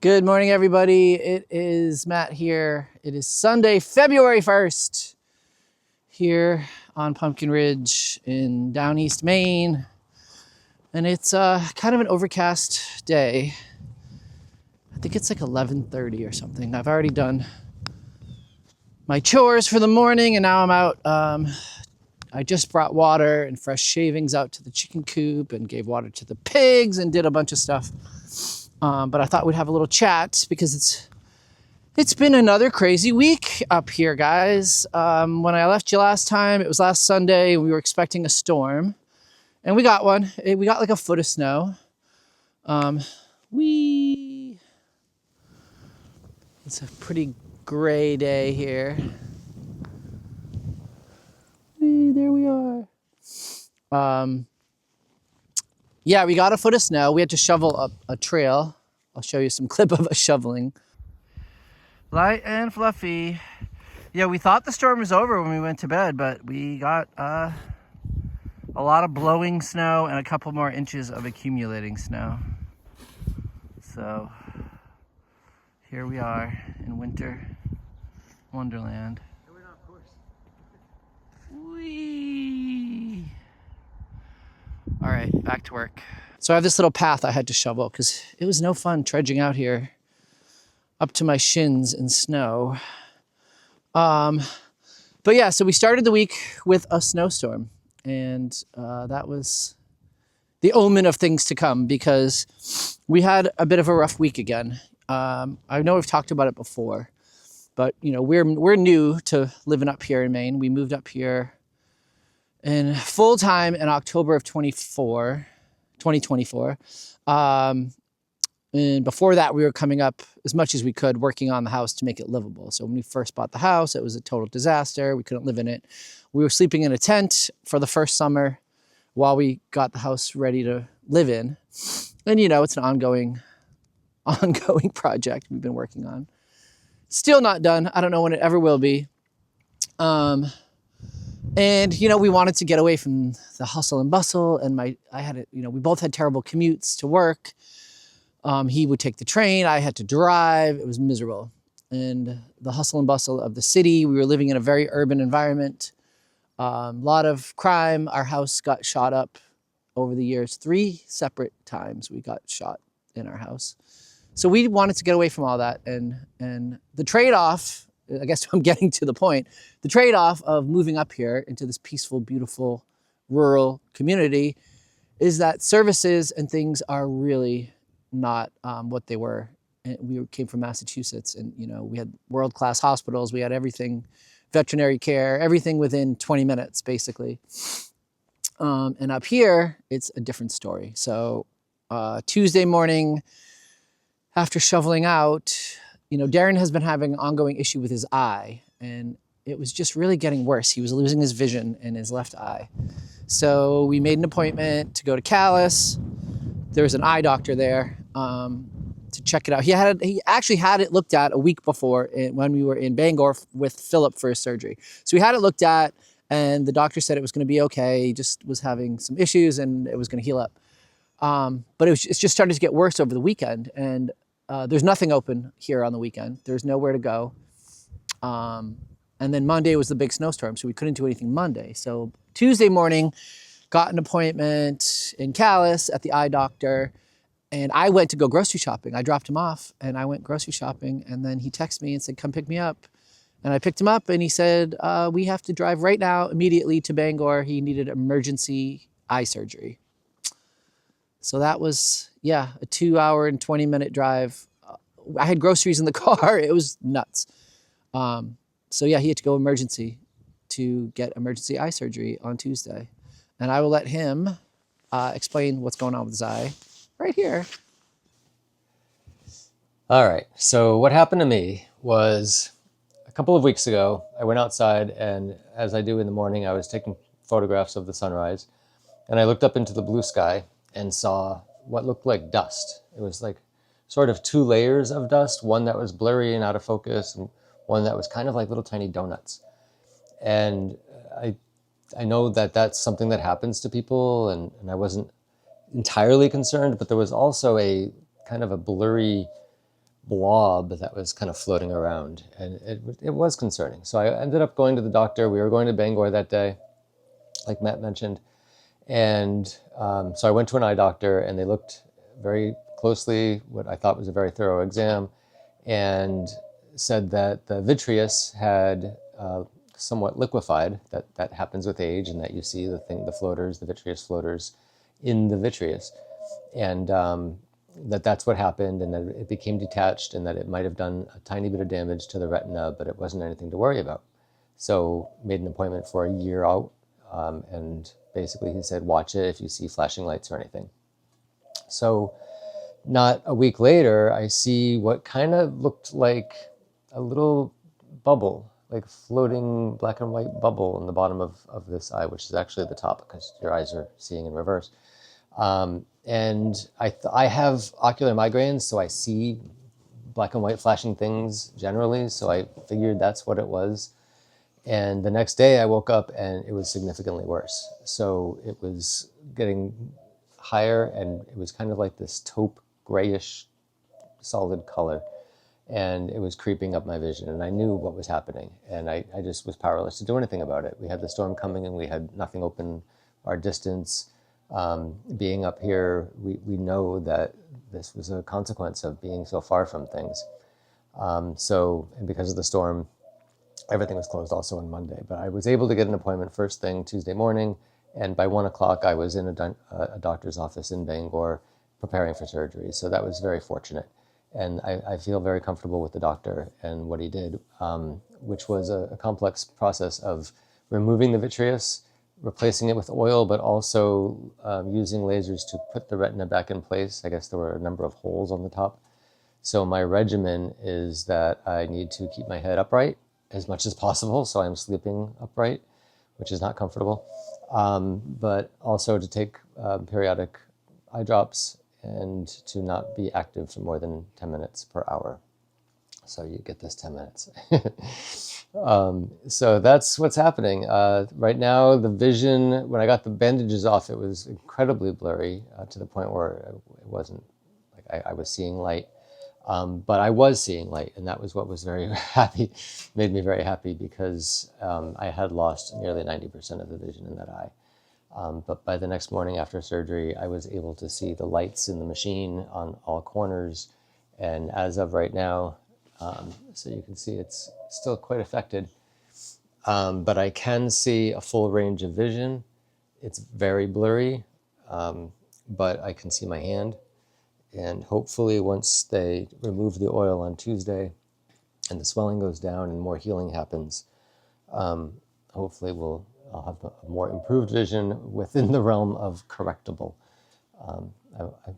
Good morning, everybody. It is Matt here. It is Sunday, February 1st, here on Pumpkin Ridge in down east Maine. And it's kind of an overcast day. I think it's like 11:30 or something. I've already done my chores for the morning and now I'm out. I just brought water and fresh shavings out to the chicken coop and gave water to the pigs and did a bunch of stuff. But I thought we'd have a little chat because it's been another crazy week up here, guys. When I left you last time, it was last Sunday. We were expecting a storm, and we got one. We got like a foot of snow. It's a pretty gray day here. There we are. Yeah, we got a foot of snow. We had to shovel up a trail. I'll show you some clip of us shoveling. Light and fluffy. Yeah, we thought the storm was over when we went to bed, but we got a lot of blowing snow and a couple more inches of accumulating snow. So here we are in winter wonderland. Whee! All right, back to work. So I have this little path I had to shovel because it was no fun trudging out here up to my shins in snow. But yeah, so we started the week with a snowstorm, and that was the omen of things to come because we had a bit of a rough week again. I know we've talked about it before, but you know, we're new to living up here in Maine. We moved up here in full time in October of 2024. And before that, we were coming up as much as we could, working on the house to make it livable. So when we first bought the house, it was a total disaster. We couldn't live in it. We were sleeping in a tent for the first summer while we got the house ready to live in. And you know, it's an ongoing project we've been working on. Still not done. I don't know when it ever will be. And, you know, we wanted to get away from the hustle and bustle. And we both had terrible commutes to work. He would take the train. I had to drive. It was miserable. And the hustle and bustle of the city. We were living in a very urban environment. A lot of crime. Our house got shot up over the years. 3 separate times we got shot in our house. So we wanted to get away from all that. And the trade-off, I guess I'm getting to the point, the trade-off of moving up here into this peaceful, beautiful, rural community is that services and things are really not what they were. And we came from Massachusetts, and you know, we had world-class hospitals, we had everything, veterinary care, everything within 20 minutes, basically. And up here, it's a different story. So Tuesday morning, after shoveling out, you know, Darren has been having an ongoing issue with his eye, and it was just really getting worse. He was losing his vision in his left eye. So we made an appointment to go to Calais. There was an eye doctor there to check it out. He actually had it looked at a week before when we were in Bangor with Philip for his surgery. So we had it looked at, and the doctor said it was going to be okay. He just was having some issues, and it was going to heal up. But it's just started to get worse over the weekend, and there's nothing open here on the weekend. There's nowhere to go. And then Monday was the big snowstorm, so we couldn't do anything Monday. So Tuesday morning, got an appointment in Calais at the eye doctor, and I went to go grocery shopping. I dropped him off, and I went grocery shopping, and then he texted me and said, come pick me up. And I picked him up, and he said, we have to drive right now, immediately to Bangor. He needed emergency eye surgery. So that was, yeah, a 2-hour and 20-minute drive. I had groceries in the car. It was nuts. So yeah, he had to go emergency to get emergency eye surgery on Tuesday. And I will let him explain what's going on with his eye right here. All right. So what happened to me was a couple of weeks ago, I went outside, and as I do in the morning, I was taking photographs of the sunrise, and I looked up into the blue sky and saw what looked like dust. It was like sort of 2 layers of dust, one that was blurry and out of focus, and one that was kind of like little tiny donuts. And I know that that's something that happens to people, and I wasn't entirely concerned, but there was also a kind of a blurry blob that was kind of floating around, and it was concerning. So I ended up going to the doctor. We were going to Bangor that day, like Matt mentioned, and so I went to an eye doctor, and they looked very closely, what I thought was a very thorough exam, and said that the vitreous had somewhat liquefied. That happens with age, and that you see the vitreous floaters in the vitreous, and that's what happened, and that it became detached, and that it might have done a tiny bit of damage to the retina, but it wasn't anything to worry about. So made an appointment for a year out, and basically he said, watch it if you see flashing lights or anything. So not a week later, I see what kind of looked like a little bubble, like floating black and white bubble in the bottom of this eye, which is actually the top because your eyes are seeing in reverse. And I have ocular migraines, so I see black and white flashing things generally, so I figured that's what it was. And the next day I woke up and it was significantly worse. So it was getting higher, and it was kind of like this taupe grayish solid color, and it was creeping up my vision, and I knew what was happening, and I just was powerless to do anything about it. We had the storm coming, and we had nothing open our distance. Being up here, we know that this was a consequence of being so far from things. And because of the storm, everything was closed also on Monday. But I was able to get an appointment first thing Tuesday morning, and by 1 o'clock I was in a doctor's office in Bangor preparing for surgery. So that was very fortunate. And I feel very comfortable with the doctor and what he did, which was a complex process of removing the vitreous, replacing it with oil, but also using lasers to put the retina back in place. I guess there were a number of holes on the top. So my regimen is that I need to keep my head upright as much as possible, so I'm sleeping upright, which is not comfortable, but also to take periodic eye drops and to not be active for more than 10 minutes per hour. So you get this 10 minutes. So that's what's happening. Right now, the vision, when I got the bandages off, it was incredibly blurry to the point where it wasn't, like I was seeing light. But I was seeing light, and that was what was made me very happy, because I had lost nearly 90% of the vision in that eye. But by the next morning after surgery, I was able to see the lights in the machine on all corners. And as of right now, so you can see it's still quite affected, but I can see a full range of vision. It's very blurry, but I can see my hand. And hopefully once they remove the oil on Tuesday and the swelling goes down and more healing happens, hopefully I'll have a more improved vision within the realm of correctable. I'm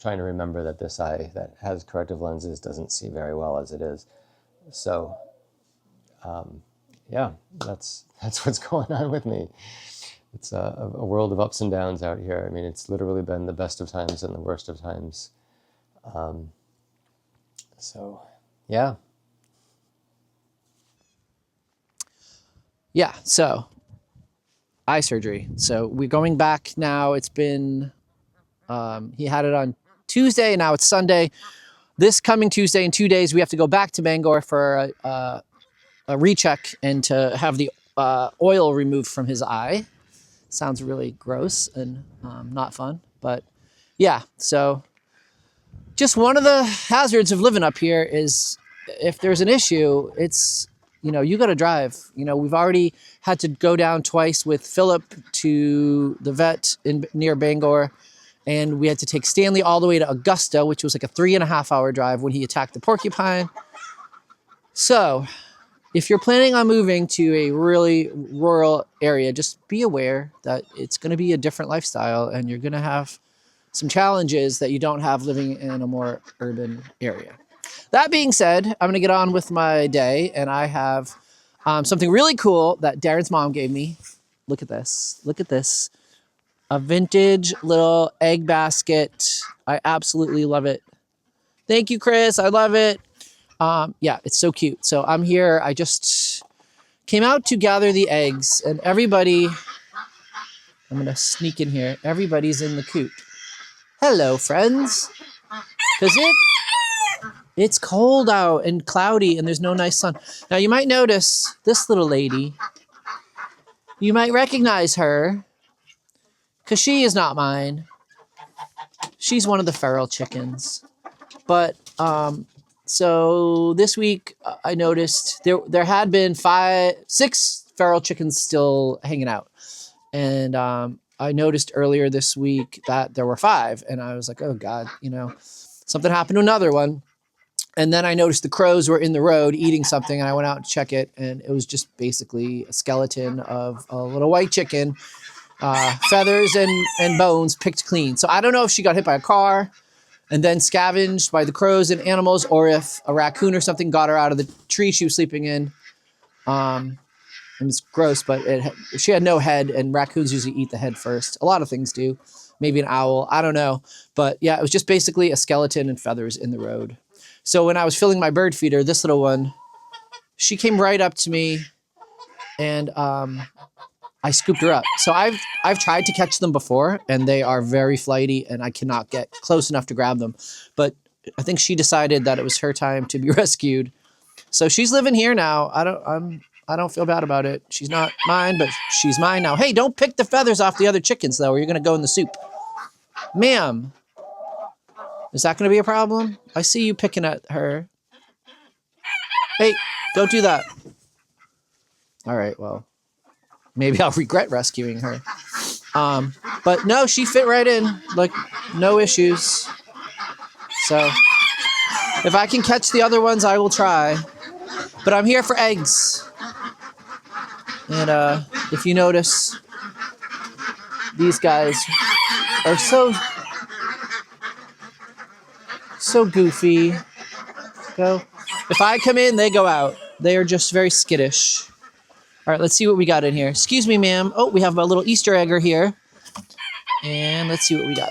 trying to remember that this eye that has corrective lenses doesn't see very well as it is. So yeah, that's what's going on with me. It's a world of ups and downs out here. I mean, it's literally been the best of times and the worst of times. So yeah. Yeah, so eye surgery. So we're going back now. It's been, he had it on Tuesday, and now it's Sunday. This coming Tuesday, in 2 days, we have to go back to Bangor for a recheck and to have the oil removed from his eye. Sounds really gross and not fun, but yeah. So just one of the hazards of living up here is if there's an issue, it's, you got to drive. We've already had to go down twice with Philip to the vet near Bangor, and we had to take Stanley all the way to Augusta, which was like a 3.5-hour drive when he attacked the porcupine. So if you're planning on moving to a really rural area, just be aware that it's going to be a different lifestyle, and you're going to have some challenges that you don't have living in a more urban area. That being said, I'm going to get on with my day, and I have something really cool that Darren's mom gave me. Look at this. Look at this. A vintage little egg basket. I absolutely love it. Thank you, Chris. I love it. Yeah, it's so cute. So I'm here. I just came out to gather the eggs, and everybody, I'm going to sneak in here. Everybody's in the coop. Hello, friends. Because It's cold out and cloudy and there's no nice sun. Now you might notice this little lady. You might recognize her because she is not mine. She's one of the feral chickens. But so this week I noticed there had been 6 feral chickens still hanging out. And I noticed earlier this week that there were 5. And I was like, oh God, something happened to another one. And then I noticed the crows were in the road eating something, and I went out to check it, and it was just basically a skeleton of a little white chicken, feathers and bones picked clean. So I don't know if she got hit by a car and then scavenged by the crows and animals, or if a raccoon or something got her out of the tree she was sleeping in. It was gross, but she had no head, and raccoons usually eat the head first. A lot of things do. Maybe an owl. I don't know. But yeah, it was just basically a skeleton and feathers in the road. So when I was filling my bird feeder, this little one, she came right up to me, and I scooped her up. So I've tried to catch them before, and they are very flighty, and I cannot get close enough to grab them. But I think she decided that it was her time to be rescued. So she's living here now. I don't feel bad about it. She's not mine, but she's mine now. Hey, don't pick the feathers off the other chickens, though, or you're going to go in the soup. Ma'am. Is that going to be a problem? I see you picking at her. Hey, don't do that. All right, well, maybe I'll regret rescuing her. But no, she fit right in. Like, no issues. So if I can catch the other ones, I will try. But I'm here for eggs. And if you notice, these guys are so goofy. Go. If I come in, they go out. They are just very skittish. All right, let's see what we got in here. Excuse me, ma'am. Oh, we have a little Easter egger here. And let's see what we got.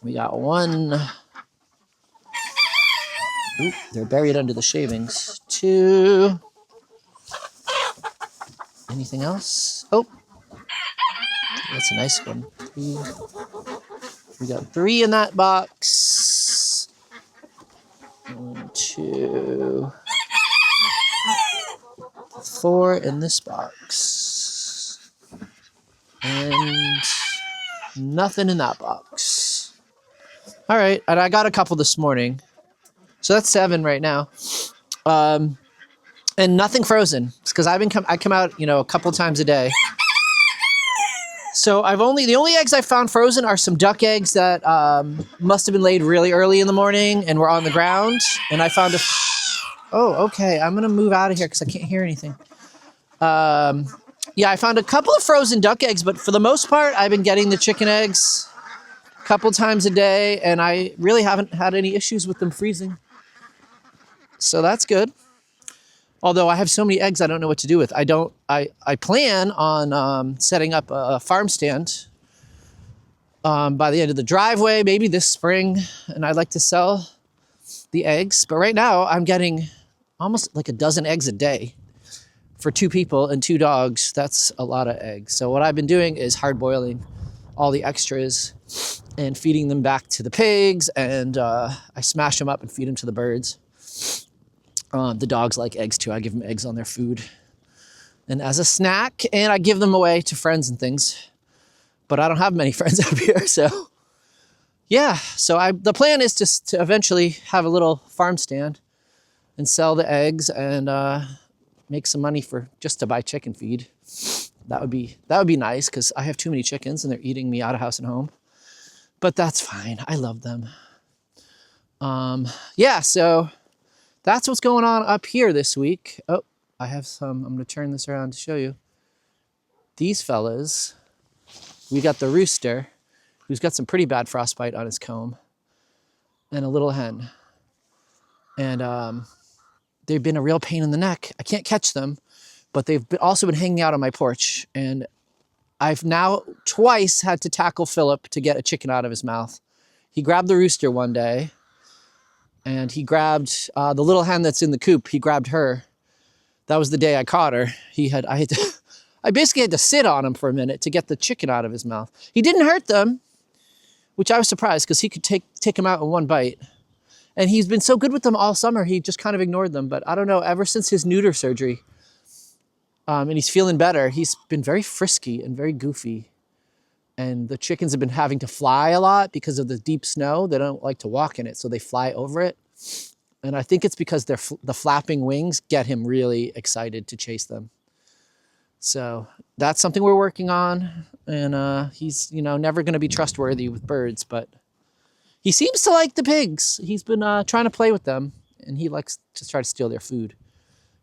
We got one. Ooh, they're buried under the shavings. 2. Anything else? Oh, that's a nice one. 3. We got 3 in that box. 1, 2, 4 in this box. And nothing in that box. All right, and I got a couple this morning. So that's 7 right now. And nothing frozen. It's because I come out, a couple times a day. So the only eggs I found frozen are some duck eggs that must have been laid really early in the morning and were on the ground. And I found oh, okay. I'm gonna move out of here because I can't hear anything. Yeah, I found a couple of frozen duck eggs, but for the most part, I've been getting the chicken eggs a couple times a day, and I really haven't had any issues with them freezing. So that's good. Although I have so many eggs, I don't know what to do with. I plan on setting up a farm stand by the end of the driveway, maybe this spring, and I'd like to sell the eggs. But right now, I'm getting almost like a dozen eggs a day for 2 people and 2 dogs. That's a lot of eggs. So what I've been doing is hard boiling all the extras and feeding them back to the pigs, and I smash them up and feed them to the birds. The dogs like eggs too. I give them eggs on their food and as a snack, and I give them away to friends and things. But I don't have many friends up here, so yeah. So the plan is to eventually have a little farm stand and sell the eggs and make some money just to buy chicken feed. That would be nice because I have too many chickens and they're eating me out of house and home. But that's fine. I love them. Yeah. So. That's what's going on up here this week. Oh, I have some. I'm going to turn this around to show you. These fellas, we got the rooster, who's got some pretty bad frostbite on his comb, and a little hen. And they've been a real pain in the neck. I can't catch them, but they've also been hanging out on my porch. And I've now twice had to tackle Philip to get a chicken out of his mouth. He grabbed the rooster one day. And he grabbed the little hen that's in the coop. He grabbed her. That was the day I caught her. I basically had to sit on him for a minute to get the chicken out of his mouth. He didn't hurt them, which I was surprised because he could take him out in one bite. And he's been so good with them all summer. He just kind of ignored them. But I don't know, ever since his neuter surgery, and he's feeling better, he's been very frisky and very goofy. And the chickens have been having to fly a lot because of the deep snow. They don't like to walk in it, so they fly over it. And I think it's because the flapping wings get him really excited to chase them. So that's something we're working on. And he's, never going to be trustworthy with birds, but he seems to like the pigs. He's been trying to play with them, and he likes to try to steal their food.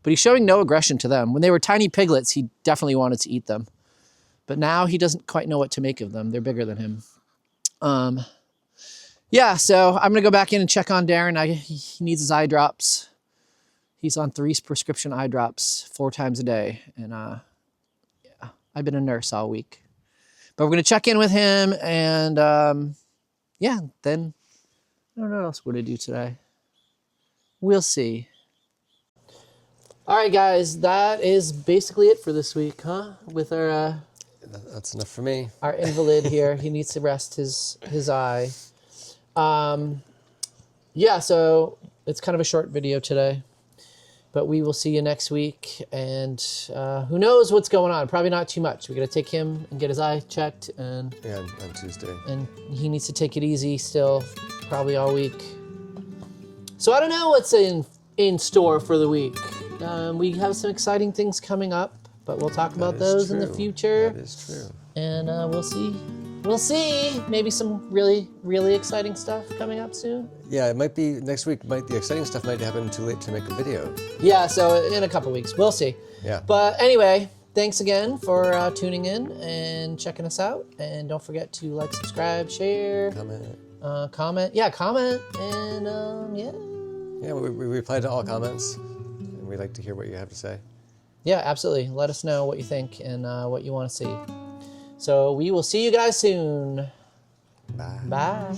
But he's showing no aggression to them. When they were tiny piglets, he definitely wanted to eat them. But now he doesn't quite know what to make of them. They're bigger than him. Yeah, so I'm going to go back in and check on Darren. He needs his eye drops. He's on 3 prescription eye drops 4 times a day. And yeah, I've been a nurse all week. But we're going to check in with him. And yeah, then I don't know what else we're going to do today. We'll see. All right, guys, that is basically it for this week, huh? With our... That's enough for me. Our invalid here. He needs to rest his eye. Yeah, so it's kind of a short video today. But we will see you next week. And who knows what's going on. Probably not too much. We're going to take him and get his eye checked. And yeah, on Tuesday. And he needs to take it easy still, probably all week. So I don't know what's in store for the week. We have some exciting things coming up, but we'll talk about those in the future. That is true. And we'll see. We'll see. Maybe some really, really exciting stuff coming up soon. Yeah, it might be next week. The exciting stuff might happen too late to make a video. Yeah, so in a couple weeks. We'll see. Yeah. But anyway, thanks again for tuning in and checking us out. And don't forget to like, subscribe, share. Comment. Yeah, comment. And yeah. Yeah, we reply to all comments. And we like to hear what you have to say. Yeah, absolutely. Let us know what you think and what you want to see. So we will see you guys soon. Bye. Bye.